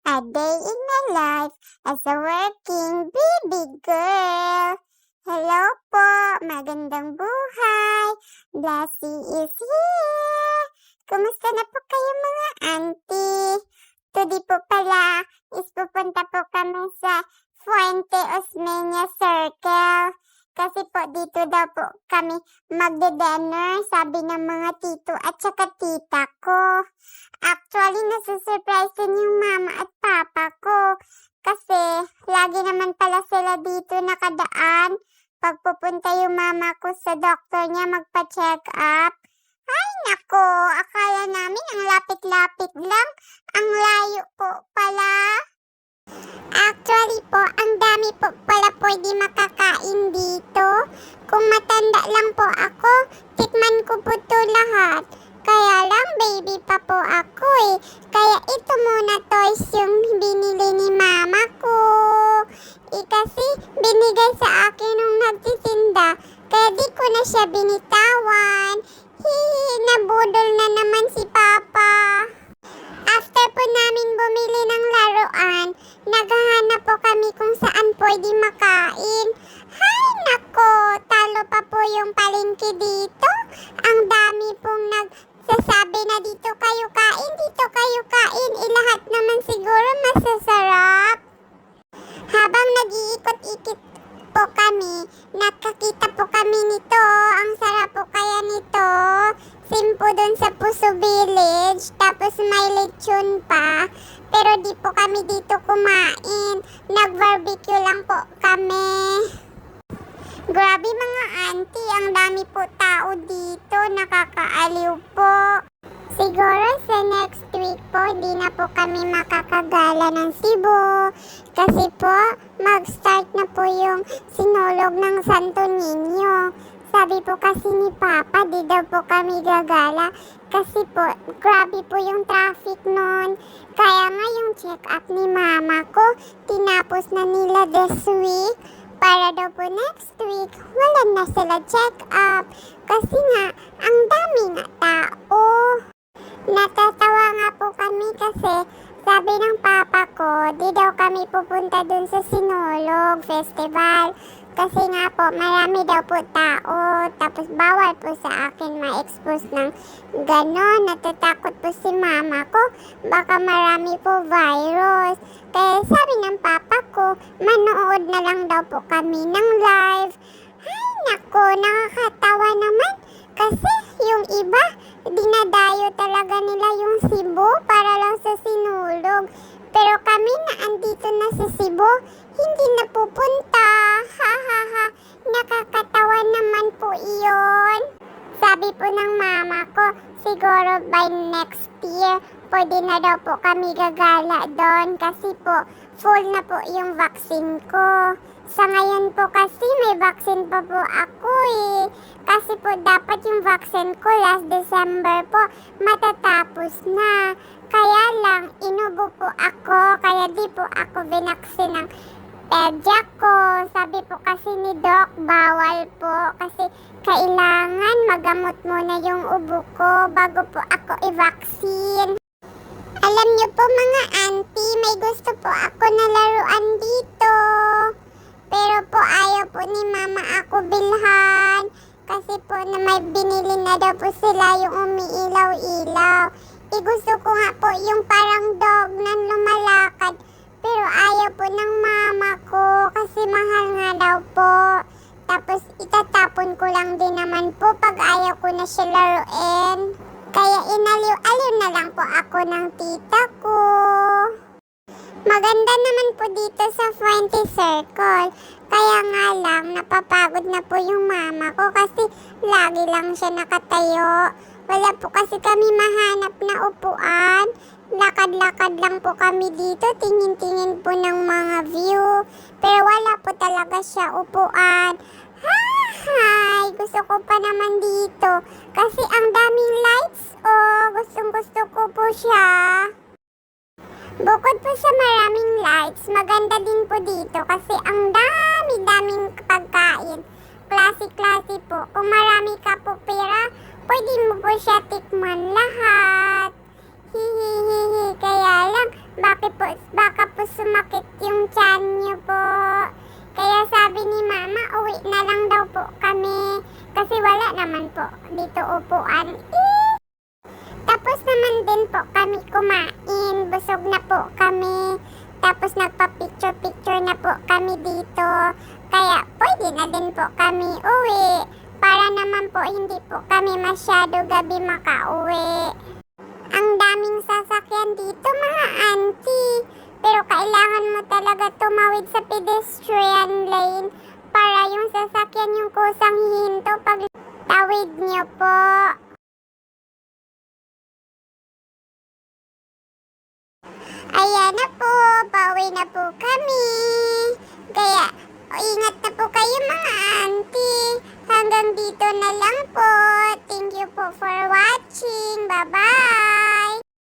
A day in my life as a working baby girl. Hello po, magandang buhay. Lassie is here. Kumusta na po kayo mga auntie? Today po pala is pupunta po kami sa Fuente Osmeña Circle. Kasi po dito daw po kami magde-dinner, sabi ng mga tito at saka tita ko. Actually, nasusurprise din yung mama at papa ko. Kasi lagi naman pala sila dito nakadaan. Pag pupunta yung mama ko sa doktor niya magpa-check up. Ay nako, akala namin ang lapit-lapit lang. Ang layo po pala. Actually po, ang dami po pala pwede makakain dito. Kung matanda lang po ako, tikman ko po to lahat. Kaya lang baby pa po ako eh. Kaya ito muna toys yung binili ni mama ko. Kasi binigay sa akin nung nagtitinda. Kaya di ko na siya binitawan. Nabudol na naman si papa. After po namin bumili ng laruan, naghahanap po kami kung saan pwede makain. Hay nako, talo pa po yung palengke dito. Ang dami pong nagsasabi na dito kayo kain, dito kayo kain. Lahat naman siguro masasarap. Habang nag-iikot-ikot po kami, nakakita po kami nito. Ang sarap po kaya nito. Simpo dun sa Puso Village, tapos may lechon pa. Pero di po kami dito kumain. Nag-barbecue lang po kami. Grabe mga auntie, ang dami po tao dito. Nakakaaliw po. Siguro sa next week po, di na po kami makakagala ng Cebu. Kasi po, mag-start na po yung sinulog ng Santo Niño. Sabi po kasi ni Papa, di daw po kami gagala. Kasi po, grabe po yung traffic nun. Kaya nga yung check-up ni Mama ko, tinapos na nila this week. Para daw po next week, wala na sila check-up. Kasi nga, ang dami nga tao. Natatawa nga po kami kasi sabi ng papa ko, di daw kami pupunta dun sa Sinulog Festival. Kasi nga po, marami daw po tao. Tapos bawal po sa akin ma-expose ng gano'n. Natatakot po si mama ko. Baka marami po virus. Kaya sabi ng papa ko, manood na lang daw po kami ng live. Ay nako, nakakatawa naman. Kasi yung iba, dinadayo talaga nila yung Cebu para lang sa Sinulog. Pero kami na andito na sa Cebu, hindi na pupunta. Ha ha ha, nakakatawa naman po iyon. Sabi po ng mama ko, siguro by next year, pwede na daw po kami gagala doon. Kasi po, full na po yung vaccine ko. Sa ngayon po kasi may vaccine pa po ako eh. Kasi po dapat yung vaccine ko last December po matatapos na. Kaya lang, inubo po ako. Kaya di po ako binaksin ng pedya ko. Sabi po kasi ni Doc, bawal po. Kasi kailangan magamot muna yung ubo ko bago po ako i-vaccine. Alam niyo po mga auntie, may gusto po ako na laruan dito. Pero po ayaw po ni mama ako bilhan. Kasi po na may binili na daw po sila yung umiilaw-ilaw. Gusto ko nga po yung parang dog na lumalakad. Pero ayaw po ng mama ko kasi mahal nga daw po. Tapos itatapon ko lang din naman po pag ayaw ko na siya laruin. Kaya inaliw-aliw na lang po ako ng tita ko. Maganda naman po dito sa Fuente Circle. Kaya nga lang, napapagod na po yung mama ko kasi lagi lang siya nakatayo. Wala po kasi kami mahanap na upuan. Lakad-lakad lang po kami dito, tingin-tingin po ng mga view. Pero wala po talaga siya upuan. Hi! Gusto ko pa naman dito. Kasi ang daming lights, oh. Gustong-gusto ko po siya. Bukod po sa maraming lights, maganda din po dito kasi ang dami-daming pagkain. Klase-klase po. Kung marami ka po pera, pwede mo po siya tikman lahat. Hihihihi. Kaya lang, Baka po sumakit yung tiyan niyo po. Kaya sabi ni Mama, uwi na lang daw po kami. Kasi wala naman po dito upuan. Tapos naman din po kami kumain. Busog na po kami. Tapos nagpa-picture-picture na po kami dito. Kaya pwede na din po kami uwi. Para naman po hindi po kami masyado gabi makauwi. Ang daming sasakyan dito mga auntie. Pero kailangan mo talaga tumawid sa pedestrian lane para yung sasakyan yung kusang hihinto pag tawid niyo po. Ayan na po, pauwi na po kami. Kaya ingat na po kayo mga auntie. Hanggang dito na lang po. Thank you po for watching. Bye-bye.